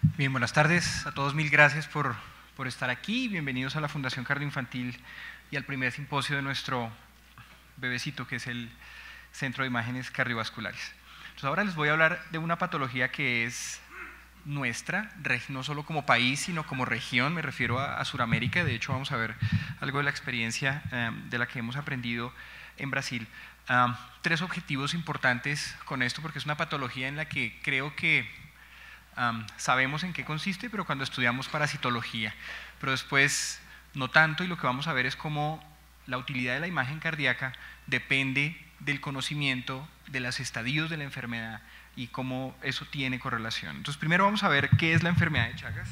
Bien, buenas tardes a todos, mil gracias por estar aquí. Bienvenidos a la Fundación Cardioinfantil y al primer simposio de nuestro bebecito, que es el Centro de Imágenes Cardiovasculares. Entonces ahora les voy a hablar de una patología que es nuestra, no solo como país, sino como región. Me refiero a Sudamérica. De hecho, vamos a ver algo de la experiencia de la que hemos aprendido en Brasil. Tres objetivos importantes con esto, porque es una patología en la que creo que sabemos en qué consiste, pero cuando estudiamos parasitología, pero después no tanto, y lo que vamos a ver es cómo la utilidad de la imagen cardíaca depende del conocimiento de los estadios de la enfermedad y cómo eso tiene correlación. Entonces primero vamos a ver qué es la enfermedad de Chagas,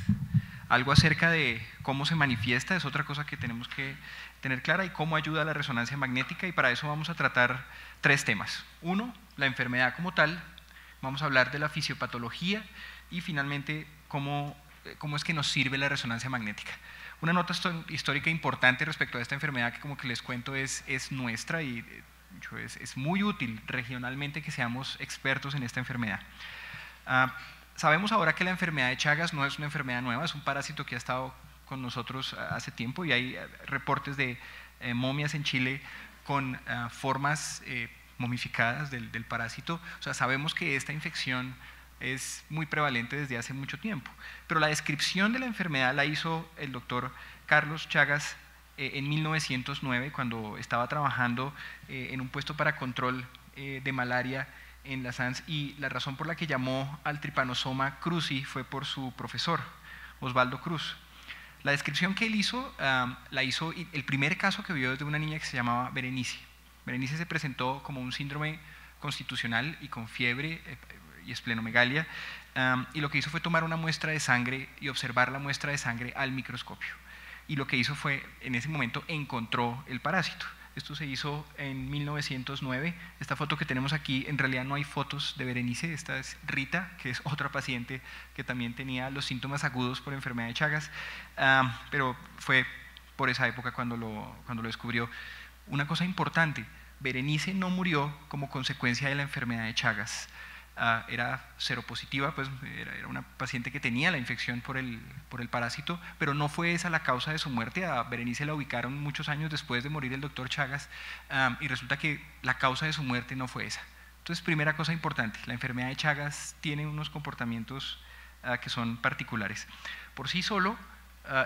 algo acerca de cómo se manifiesta, es otra cosa que tenemos que tener clara, y cómo ayuda a la resonancia magnética, y para eso vamos a tratar tres temas. Uno, la enfermedad como tal, vamos a hablar de la fisiopatología, y finalmente cómo es que nos sirve la resonancia magnética. Una nota histórica importante respecto a esta enfermedad, que como que les cuento es nuestra, y es muy útil regionalmente que seamos expertos en esta enfermedad. Sabemos ahora que la enfermedad de Chagas no es una enfermedad nueva, es un parásito que ha estado con nosotros hace tiempo, y hay reportes de momias en Chile con formas momificadas del parásito. O sea, sabemos que esta infección es muy prevalente desde hace mucho tiempo, pero la descripción de la enfermedad la hizo el doctor Carlos Chagas en 1909, cuando estaba trabajando en un puesto para control de malaria en la SANS, y la razón por la que llamó al Trypanosoma cruzi fue por su profesor, Osvaldo Cruz. La descripción que él hizo, la hizo, el primer caso que vio de una niña que se llamaba Berenice. Berenice se presentó como un síndrome constitucional y con fiebre y esplenomegalia, y lo que hizo fue tomar una muestra de sangre y observar la muestra de sangre al microscopio. Y lo que hizo fue, en ese momento, encontró el parásito. Esto se hizo en 1909. Esta foto que tenemos aquí, en realidad no hay fotos de Berenice, esta es Rita, que es otra paciente que también tenía los síntomas agudos por enfermedad de Chagas, pero fue por esa época cuando lo descubrió. Una cosa importante, Berenice no murió como consecuencia de la enfermedad de Chagas. Era seropositiva, pues era una paciente que tenía la infección por el parásito, pero no fue esa la causa de su muerte. A Berenice la ubicaron muchos años después de morir el doctor Chagas, y resulta que la causa de su muerte no fue esa. Entonces, primera cosa importante, la enfermedad de Chagas tiene unos comportamientos que son particulares. Por sí solo,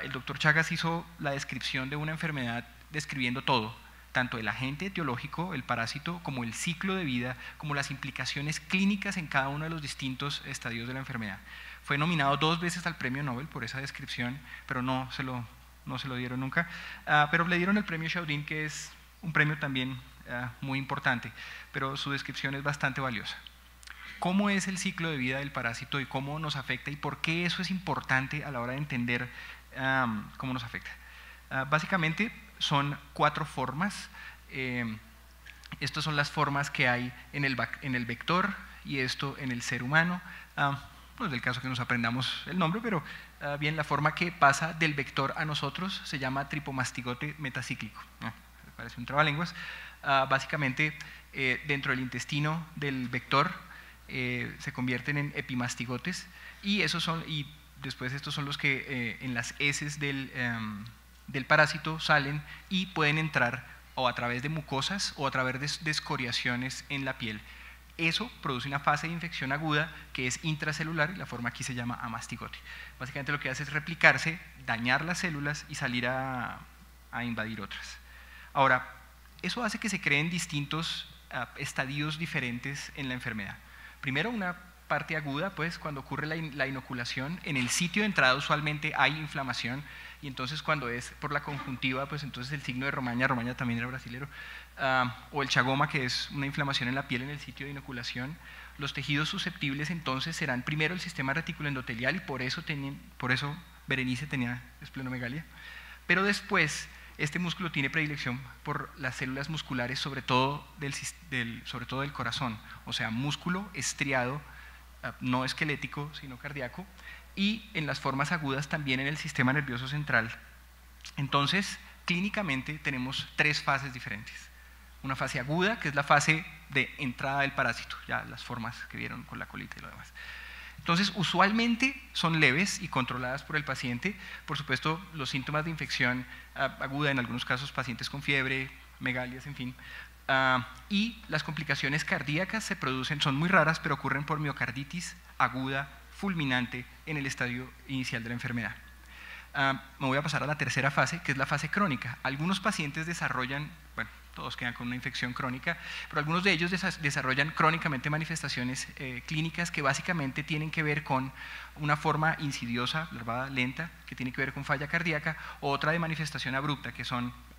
el doctor Chagas hizo la descripción de una enfermedad describiendo todo, tanto el agente etiológico, el parásito, como el ciclo de vida, como las implicaciones clínicas en cada uno de los distintos estadios de la enfermedad. Fue nominado 2 veces al premio Nobel por esa descripción, pero no se lo dieron nunca. Pero le dieron el premio Chaudin, que es un premio también muy importante, pero su descripción es bastante valiosa. ¿Cómo es el ciclo de vida del parásito y cómo nos afecta, y por qué eso es importante a la hora de entender cómo nos afecta? Básicamente son 4 formas. Estas son las formas que hay en el vector, y esto en el ser humano. No es del caso que nos aprendamos el nombre, pero bien, la forma que pasa del vector a nosotros se llama tripomastigote metacíclico. Parece un trabalenguas. Básicamente, dentro del intestino del vector se convierten en epimastigotes, y después estos son los que en las heces del parásito salen y pueden entrar o a través de mucosas o a través de escoriaciones en la piel. Eso produce una fase de infección aguda que es intracelular, y la forma aquí se llama amastigote. Básicamente lo que hace es replicarse, dañar las células y salir a invadir otras. Ahora, eso hace que se creen distintos estadios diferentes en la enfermedad. Primero, una parte aguda, pues cuando ocurre la inoculación, en el sitio de entrada usualmente hay inflamación, y entonces cuando es por la conjuntiva, pues entonces el signo de Romaña también era brasilero, o el chagoma, que es una inflamación en la piel en el sitio de inoculación. Los tejidos susceptibles entonces serán primero el sistema reticuloendotelial, y por eso Berenice tenía esplenomegalia, pero después este músculo tiene predilección por las células musculares, sobre todo del corazón, o sea, músculo estriado, no esquelético, sino cardíaco, y en las formas agudas también en el sistema nervioso central. Entonces, clínicamente tenemos 3 fases diferentes. Una fase aguda, que es la fase de entrada del parásito, ya las formas que vieron con la colita y lo demás. Entonces, usualmente son leves y controladas por el paciente. Por supuesto, los síntomas de infección aguda, en algunos casos pacientes con fiebre, megalias, en fin. Y las complicaciones cardíacas se producen, son muy raras, pero ocurren por miocarditis aguda fulminante en el estadio inicial de la enfermedad. Me voy a pasar a la tercera fase, que es la fase crónica. Algunos pacientes desarrollan, bueno, todos quedan con una infección crónica, pero algunos de ellos desarrollan crónicamente manifestaciones clínicas que básicamente tienen que ver con una forma insidiosa, larvada, lenta, que tiene que ver con falla cardíaca, o otra de manifestación abrupta, que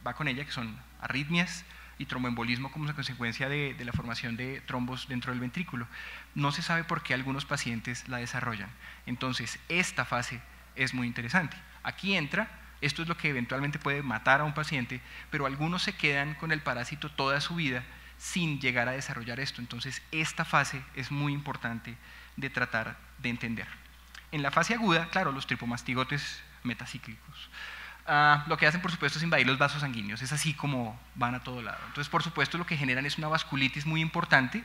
va con ella, que son arritmias y tromboembolismo como consecuencia de la formación de trombos dentro del ventrículo. No se sabe por qué algunos pacientes la desarrollan. Entonces, esta fase es muy interesante. Aquí entra, esto es lo que eventualmente puede matar a un paciente, pero algunos se quedan con el parásito toda su vida sin llegar a desarrollar esto. Entonces, esta fase es muy importante de tratar de entender. En la fase aguda, claro, los tripomastigotes metacíclicos. Lo que hacen, por supuesto, es invadir los vasos sanguíneos, es así como van a todo lado. Entonces, por supuesto, lo que generan es una vasculitis muy importante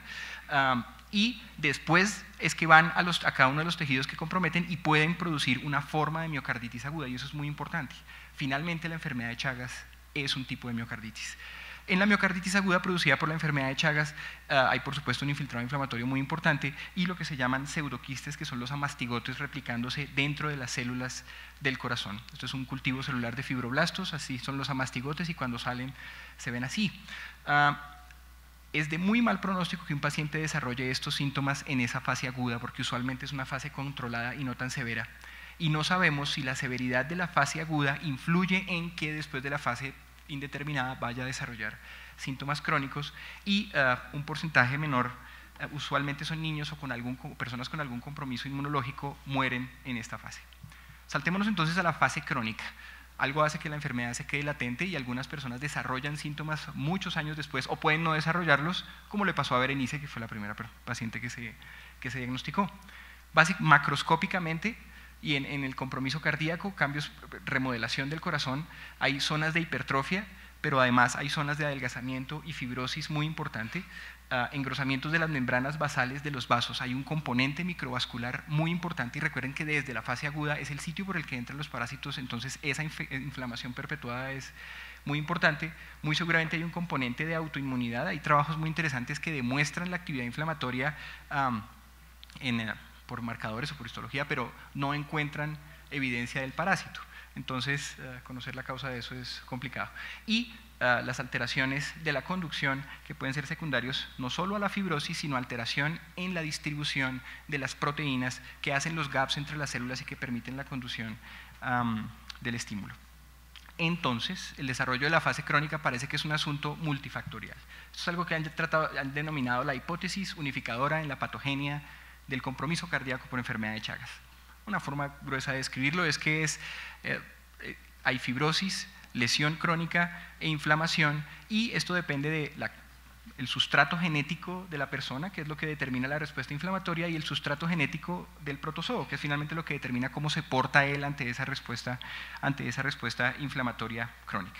y después es que van a cada uno de los tejidos que comprometen y pueden producir una forma de miocarditis aguda, y eso es muy importante. Finalmente, la enfermedad de Chagas es un tipo de miocarditis. En la miocarditis aguda producida por la enfermedad de Chagas hay, por supuesto, un infiltrado inflamatorio muy importante y lo que se llaman pseudoquistes, que son los amastigotes replicándose dentro de las células del corazón. Esto es un cultivo celular de fibroblastos, así son los amastigotes y cuando salen se ven así. Es de muy mal pronóstico que un paciente desarrolle estos síntomas en esa fase aguda, porque usualmente es una fase controlada y no tan severa. Y no sabemos si la severidad de la fase aguda influye en que después de la fase indeterminada vaya a desarrollar síntomas crónicos y un porcentaje menor, usualmente son niños o personas con algún compromiso inmunológico, mueren en esta fase. Saltémonos entonces a la fase crónica. Algo hace que la enfermedad se quede latente y algunas personas desarrollan síntomas muchos años después o pueden no desarrollarlos, como le pasó a Berenice, que fue la primera paciente que se diagnosticó. Macroscópicamente, y en el compromiso cardíaco, cambios, remodelación del corazón, hay zonas de hipertrofia, pero además hay zonas de adelgazamiento y fibrosis muy importante, engrosamientos de las membranas basales de los vasos, hay un componente microvascular muy importante y recuerden que desde la fase aguda es el sitio por el que entran los parásitos, entonces esa inflamación perpetuada es muy importante. Muy seguramente hay un componente de autoinmunidad, hay trabajos muy interesantes que demuestran la actividad inflamatoria por marcadores o por histología, pero no encuentran evidencia del parásito. Entonces, conocer la causa de eso es complicado. Y las alteraciones de la conducción, que pueden ser secundarios no solo a la fibrosis, sino alteración en la distribución de las proteínas que hacen los gaps entre las células y que permiten la conducción del estímulo. Entonces, el desarrollo de la fase crónica parece que es un asunto multifactorial. Esto es algo que han denominado la hipótesis unificadora en la patogenia del compromiso cardíaco por enfermedad de Chagas. Una forma gruesa de describirlo es que hay fibrosis, lesión crónica e inflamación, y esto depende del sustrato genético de la persona, que es lo que determina la respuesta inflamatoria, y el sustrato genético del protozoo, que es finalmente lo que determina cómo se porta él ante esa respuesta inflamatoria crónica.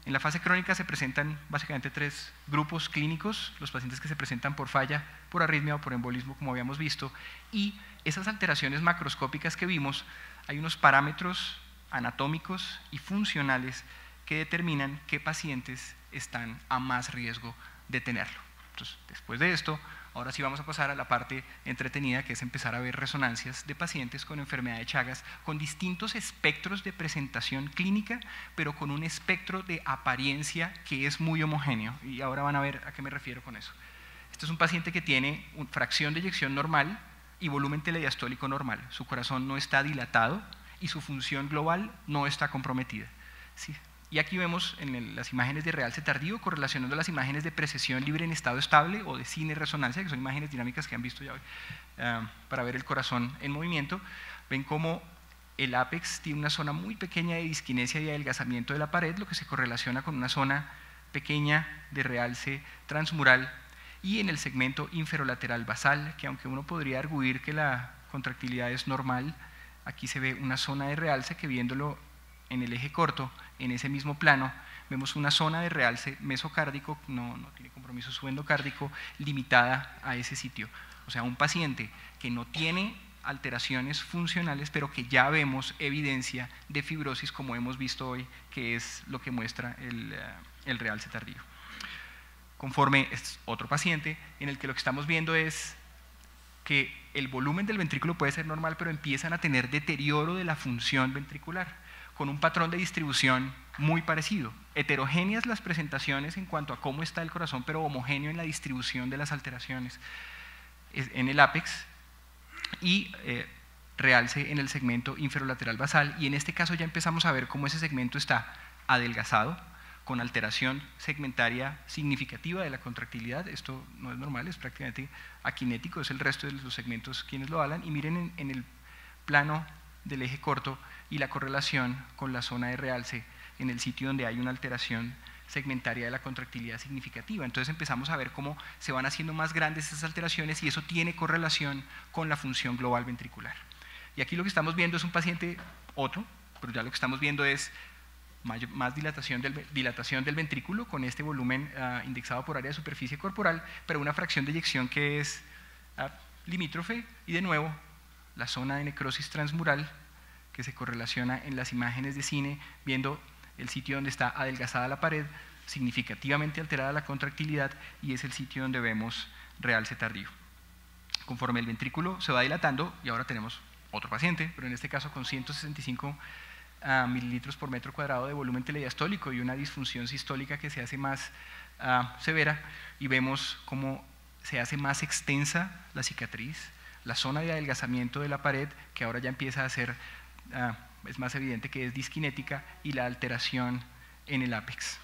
En la fase crónica se presentan básicamente 3 grupos clínicos: los pacientes que se presentan por falla, por arritmia o por embolismo, como habíamos visto, y esas alteraciones macroscópicas que vimos, hay unos parámetros anatómicos y funcionales que determinan qué pacientes están a más riesgo de tenerlo. Entonces, después de esto, ahora sí vamos a pasar a la parte entretenida, que es empezar a ver resonancias de pacientes con enfermedad de Chagas, con distintos espectros de presentación clínica, pero con un espectro de apariencia que es muy homogéneo, y ahora van a ver a qué me refiero con eso. Este es un paciente que tiene fracción de eyección normal y volumen telediastólico normal. Su corazón no está dilatado y su función global no está comprometida. ¿Sí? Y aquí vemos en las imágenes de realce tardío, correlacionando las imágenes de precesión libre en estado estable o de cine resonancia, que son imágenes dinámicas que han visto ya hoy, para ver el corazón en movimiento. Ven cómo el ápex tiene una zona muy pequeña de disquinesia y adelgazamiento de la pared, lo que se correlaciona con una zona pequeña de realce transmural, y en el segmento inferolateral basal, que aunque uno podría arguir que la contractilidad es normal, aquí se ve una zona de realce que, viéndolo en el eje corto, en ese mismo plano, vemos una zona de realce mesocárdico, no tiene compromiso subendocárdico, limitada a ese sitio. O sea, un paciente que no tiene alteraciones funcionales, pero que ya vemos evidencia de fibrosis, como hemos visto hoy, que es lo que muestra el realce tardío. Conforme es otro paciente en el que lo que estamos viendo es que el volumen del ventrículo puede ser normal, pero empiezan a tener deterioro de la función ventricular, con un patrón de distribución muy parecido. Heterogéneas las presentaciones en cuanto a cómo está el corazón, pero homogéneo en la distribución de las alteraciones en el ápex, y realce en el segmento inferolateral basal, y en este caso ya empezamos a ver cómo ese segmento está adelgazado, con alteración segmentaria significativa de la contractilidad. Esto no es normal, es prácticamente aquinético, es el resto de los segmentos quienes lo hablan, y miren en el plano del eje corto y la correlación con la zona de realce en el sitio donde hay una alteración segmentaria de la contractilidad significativa. Entonces empezamos a ver cómo se van haciendo más grandes esas alteraciones, y eso tiene correlación con la función global ventricular. Y aquí lo que estamos viendo es un paciente otro, pero ya lo que estamos viendo es más dilatación del ventrículo con este volumen indexado por área de superficie corporal, pero una fracción de eyección que es limítrofe, y de nuevo la zona de necrosis transmural que se correlaciona en las imágenes de cine, viendo el sitio donde está adelgazada la pared, significativamente alterada la contractilidad, y es el sitio donde vemos realce tardío. Conforme el ventrículo se va dilatando, y ahora tenemos otro paciente, pero en este caso con 165 mililitros por metro cuadrado de volumen telediastólico y una disfunción sistólica que se hace más severa, y vemos cómo se hace más extensa la cicatriz, la zona de adelgazamiento de la pared, que ahora ya empieza a ser, es más evidente que es disquinética, y la alteración en el ápex.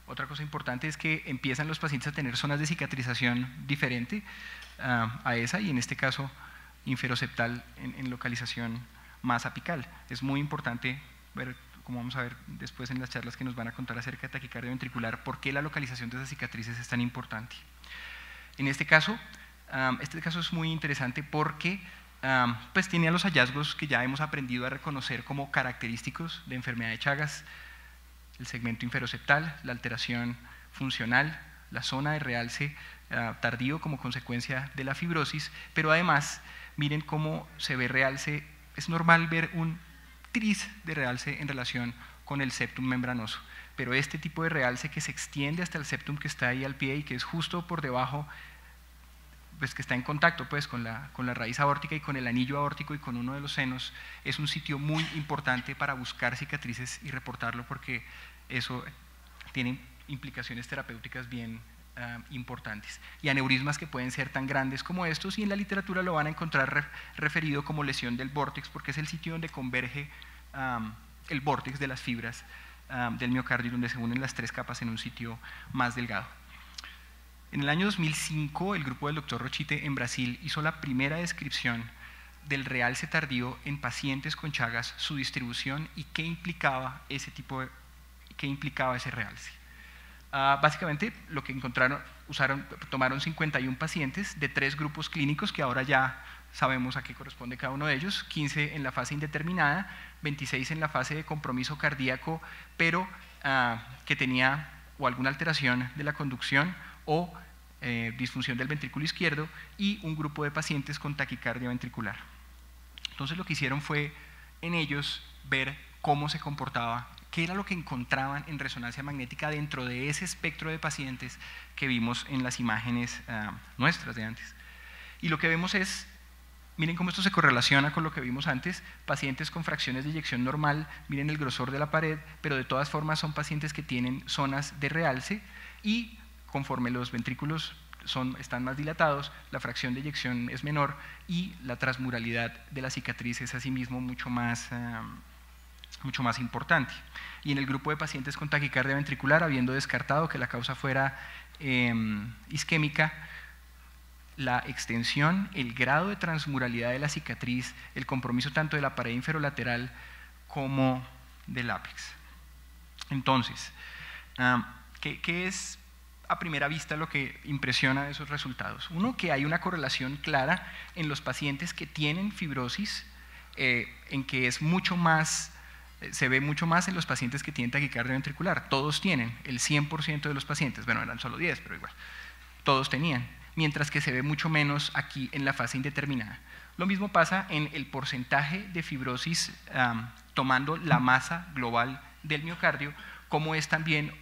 Otra cosa importante es que empiezan los pacientes a tener zonas de cicatrización diferente a esa, y en este caso inferoseptal en localización más apical. Es muy importante ver, como vamos a ver después en las charlas que nos van a contar acerca de taquicardia ventricular, por qué la localización de esas cicatrices es tan importante. En este caso es muy interesante porque pues tiene los hallazgos que ya hemos aprendido a reconocer como característicos de enfermedad de Chagas: el segmento inferoseptal, la alteración funcional, la zona de realce tardío como consecuencia de la fibrosis, pero además miren cómo se ve realce. Es normal ver un tris de realce en relación con el septum membranoso, pero este tipo de realce que se extiende hasta el septum, que está ahí al pie y que es justo por debajo, pues que está en contacto pues con la raíz aórtica y con el anillo aórtico y con uno de los senos, es un sitio muy importante para buscar cicatrices y reportarlo, porque eso tiene implicaciones terapéuticas bien importantes, y aneurismas que pueden ser tan grandes como estos, y en la literatura lo van a encontrar referido como lesión del vórtex, porque es el sitio donde converge el vórtex de las fibras del miocardio, donde se unen las tres capas en un sitio más delgado. En el año 2005, el grupo del Dr. Rochite en Brasil hizo la primera descripción del realce tardío en pacientes con Chagas, su distribución y qué implicaba ese realce. Básicamente lo que encontraron, tomaron 51 pacientes de 3 grupos clínicos, que ahora ya sabemos a qué corresponde cada uno de ellos: 15 en la fase indeterminada, 26 en la fase de compromiso cardíaco, pero que tenía o alguna alteración de la conducción o disfunción del ventrículo izquierdo, y un grupo de pacientes con taquicardia ventricular. Entonces lo que hicieron fue en ellos ver cómo se comportaba, qué era lo que encontraban en resonancia magnética dentro de ese espectro de pacientes que vimos en las imágenes nuestras de antes. Y lo que vemos es, miren cómo esto se correlaciona con lo que vimos antes: pacientes con fracciones de eyección normal, miren el grosor de la pared, pero de todas formas son pacientes que tienen zonas de realce, y conforme los ventrículos están más dilatados, la fracción de eyección es menor, y la transmuralidad de la cicatriz es asimismo mucho más importante. Y en el grupo de pacientes con taquicardia ventricular, habiendo descartado que la causa fuera isquémica, la extensión, el grado de transmuralidad de la cicatriz, el compromiso tanto de la pared inferolateral como del ápex. Entonces, ¿qué es a primera vista lo que impresiona de esos resultados? Uno, que hay una correlación clara en los pacientes que tienen fibrosis, en que es mucho más, se ve mucho más en los pacientes que tienen taquicardia ventricular. Todos tienen, el 100% de los pacientes, bueno, eran solo 10, pero igual, todos tenían. mientras que se ve mucho menos aquí en la fase indeterminada. Lo mismo pasa en el porcentaje de fibrosis tomando la masa global del miocardio, como es también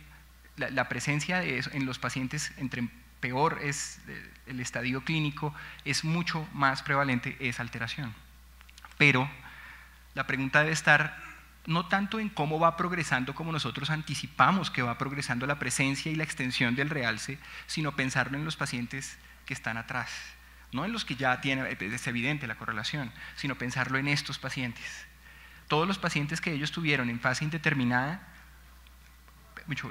la presencia de eso en los pacientes, entre peor es el estadio clínico, es mucho más prevalente esa alteración. Pero la pregunta debe estar no tanto en cómo va progresando como nosotros anticipamos que va progresando la presencia y la extensión del realce, sino pensarlo en los pacientes que están atrás, no en los que ya tienen, es evidente la correlación, sino pensarlo en estos pacientes. Todos los pacientes que ellos tuvieron en fase indeterminada,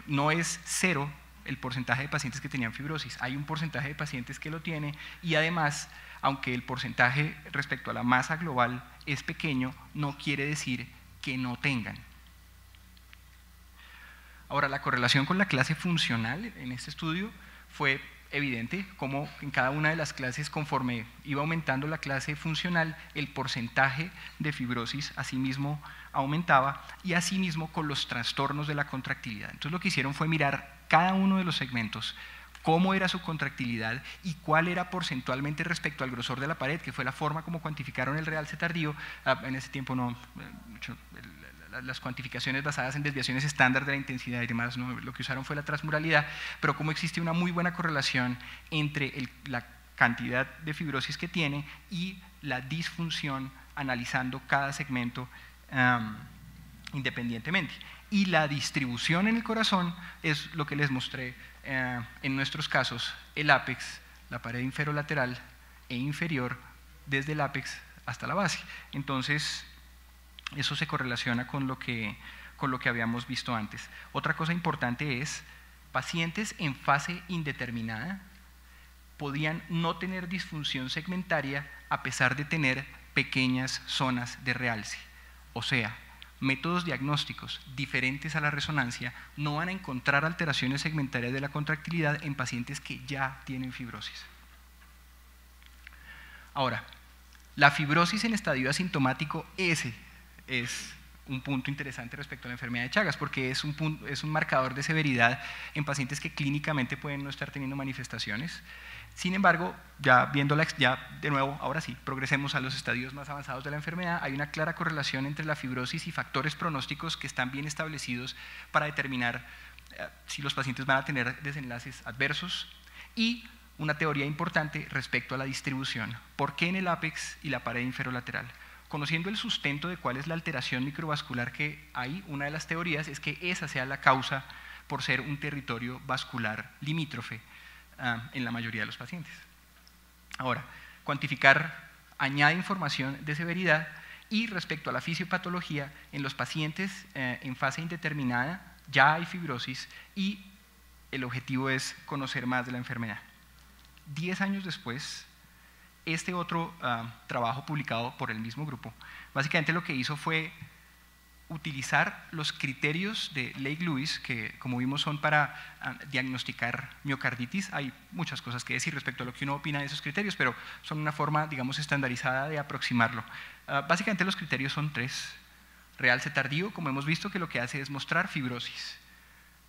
no es cero el porcentaje de pacientes que tenían fibrosis, hay un porcentaje de pacientes que lo tiene y además, aunque el porcentaje respecto a la masa global es pequeño, no quiere decir que no tengan. Ahora, la correlación con la clase funcional en este estudio fue evidente, como en cada una de las clases, conforme iba aumentando la clase funcional, el porcentaje de fibrosis asimismo aumentaba y asimismo con los trastornos de la contractilidad. Entonces lo que hicieron fue mirar cada uno de los segmentos, cómo era su contractilidad y cuál era porcentualmente respecto al grosor de la pared, que fue la forma como cuantificaron el realce tardío. En ese tiempo las cuantificaciones basadas en desviaciones estándar de la intensidad y demás, ¿no? Lo que usaron fue la transmuralidad, pero como existe una muy buena correlación entre la cantidad de fibrosis que tiene y la disfunción, analizando cada segmento independientemente. Y la distribución en el corazón es lo que les mostré en nuestros casos, el ápex, la pared inferolateral e inferior, desde el ápex hasta la base. Entonces, eso se correlaciona con lo que habíamos visto antes. Otra cosa importante es, pacientes en fase indeterminada podían no tener disfunción segmentaria a pesar de tener pequeñas zonas de realce. O sea, métodos diagnósticos diferentes a la resonancia no van a encontrar alteraciones segmentarias de la contractilidad en pacientes que ya tienen fibrosis. Ahora, la fibrosis en estadio asintomático, ese es un punto interesante respecto a la enfermedad de Chagas, porque es un marcador de severidad en pacientes que clínicamente pueden no estar teniendo manifestaciones. Sin embargo, ya de nuevo, ahora sí, progresemos a los estadios más avanzados de la enfermedad, hay una clara correlación entre la fibrosis y factores pronósticos que están bien establecidos para determinar si los pacientes van a tener desenlaces adversos, y una teoría importante respecto a la distribución. ¿Por qué en el ápex y la pared inferolateral? Conociendo el sustento de cuál es la alteración microvascular que hay, una de las teorías es que esa sea la causa por ser un territorio vascular limítrofe en la mayoría de los pacientes. Ahora, cuantificar añade información de severidad, y respecto a la fisiopatología, en los pacientes en fase indeterminada ya hay fibrosis y el objetivo es conocer más de la enfermedad. 10 años después, este otro trabajo publicado por el mismo grupo, básicamente lo que hizo fue utilizar los criterios de Lake-Lewis, que como vimos son para diagnosticar miocarditis. Hay muchas cosas que decir respecto a lo que uno opina de esos criterios, pero son una forma, digamos, estandarizada de aproximarlo. Básicamente los criterios son 3. Realce tardío, como hemos visto, que lo que hace es mostrar fibrosis.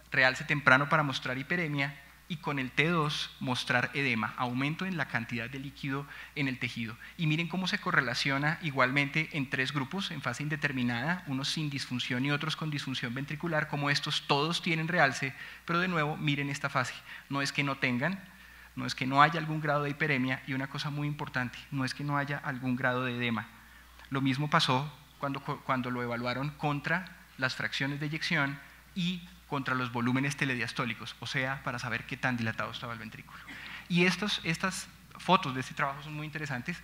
Realce temprano para mostrar hiperemia, y con el T2 mostrar edema, aumento en la cantidad de líquido en el tejido. Y miren cómo se correlaciona igualmente en 3 grupos en fase indeterminada, unos sin disfunción y otros con disfunción ventricular, como estos todos tienen realce, pero de nuevo miren esta fase, no es que no tengan, no es que no haya algún grado de hiperemia, y una cosa muy importante, no es que no haya algún grado de edema. Lo mismo pasó cuando lo evaluaron contra las fracciones de eyección y contra los volúmenes telediastólicos, o sea, para saber qué tan dilatado estaba el ventrículo. Y estas fotos de este trabajo son muy interesantes.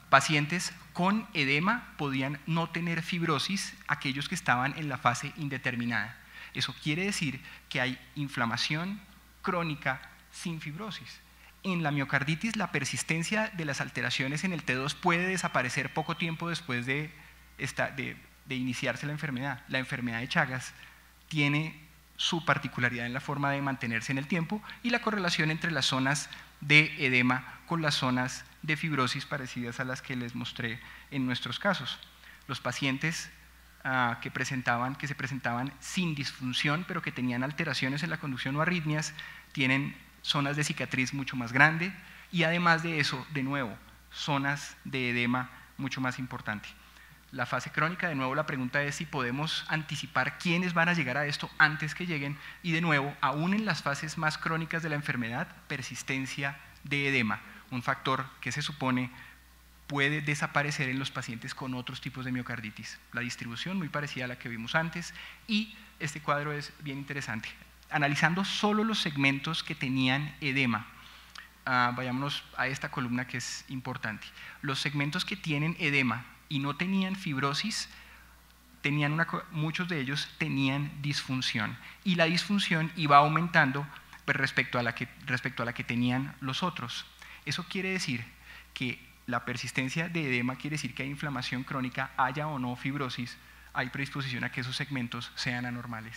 Pacientes con edema podían no tener fibrosis, aquellos que estaban en la fase indeterminada. Eso quiere decir que hay inflamación crónica sin fibrosis. En la miocarditis, la persistencia de las alteraciones en el T2 puede desaparecer poco tiempo después de iniciarse la enfermedad. La enfermedad de Chagas tiene su particularidad en la forma de mantenerse en el tiempo, y la correlación entre las zonas de edema con las zonas de fibrosis parecidas a las que les mostré en nuestros casos. Los pacientes que se presentaban sin disfunción, pero que tenían alteraciones en la conducción o arritmias, tienen zonas de cicatriz mucho más grande y además de eso, de nuevo, zonas de edema mucho más importante. La fase crónica, de nuevo la pregunta es si podemos anticipar quiénes van a llegar a esto antes que lleguen y de nuevo, aún en las fases más crónicas de la enfermedad, persistencia de edema, un factor que se supone puede desaparecer en los pacientes con otros tipos de miocarditis. La distribución muy parecida a la que vimos antes y este cuadro es bien interesante. Analizando solo los segmentos que tenían edema, vayámonos a esta columna que es importante. Los segmentos que tienen edema y no tenían fibrosis, muchos de ellos tenían disfunción y la disfunción iba aumentando pues, respecto a la que tenían los otros. Eso quiere decir que la persistencia de edema quiere decir que hay inflamación crónica, haya o no fibrosis, hay predisposición a que esos segmentos sean anormales.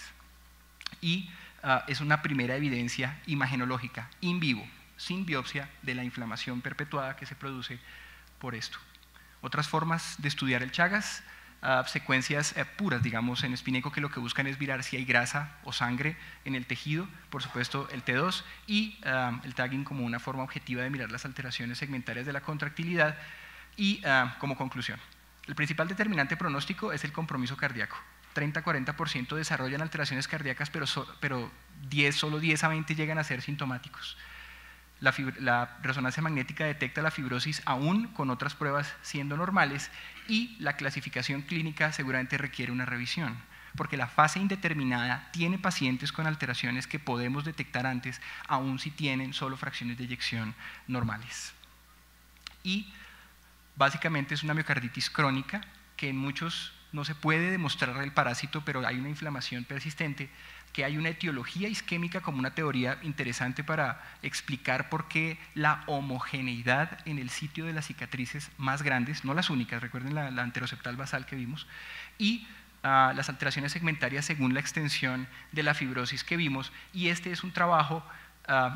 Y es una primera evidencia imagenológica in vivo, sin biopsia, de la inflamación perpetuada que se produce por esto. Otras formas de estudiar el Chagas, secuencias puras, digamos, en Spineco, que lo que buscan es mirar si hay grasa o sangre en el tejido, por supuesto el T2, y el tagging como una forma objetiva de mirar las alteraciones segmentarias de la contractilidad. Y como conclusión, el principal determinante pronóstico es el compromiso cardíaco. 30-40% desarrollan alteraciones cardíacas, pero solo 10 a 20 llegan a ser sintomáticos. La resonancia magnética detecta la fibrosis aún con otras pruebas siendo normales y la clasificación clínica seguramente requiere una revisión, porque la fase indeterminada tiene pacientes con alteraciones que podemos detectar antes, aún si tienen solo fracciones de eyección normales. Y básicamente es una miocarditis crónica que en muchos no se puede demostrar el parásito, pero hay una inflamación persistente, que hay una etiología isquémica como una teoría interesante para explicar por qué la homogeneidad en el sitio de las cicatrices más grandes, no las únicas, recuerden la anteroseptal basal que vimos, y las alteraciones segmentarias según la extensión de la fibrosis que vimos, y este es un trabajo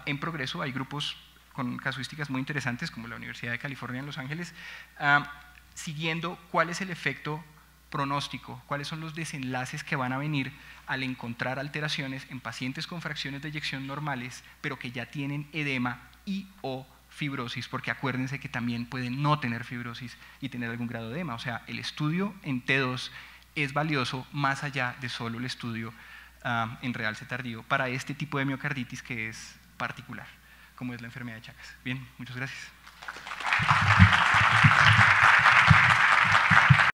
en progreso. Hay grupos con casuísticas muy interesantes como la Universidad de California en Los Ángeles, siguiendo cuál es el efecto pronóstico, cuáles son los desenlaces que van a venir al encontrar alteraciones en pacientes con fracciones de eyección normales, pero que ya tienen edema y o fibrosis, porque acuérdense que también pueden no tener fibrosis y tener algún grado de edema. O sea, el estudio en T2 es valioso más allá de solo el estudio en realce tardío para este tipo de miocarditis que es particular, como es la enfermedad de Chagas. Bien, muchas gracias.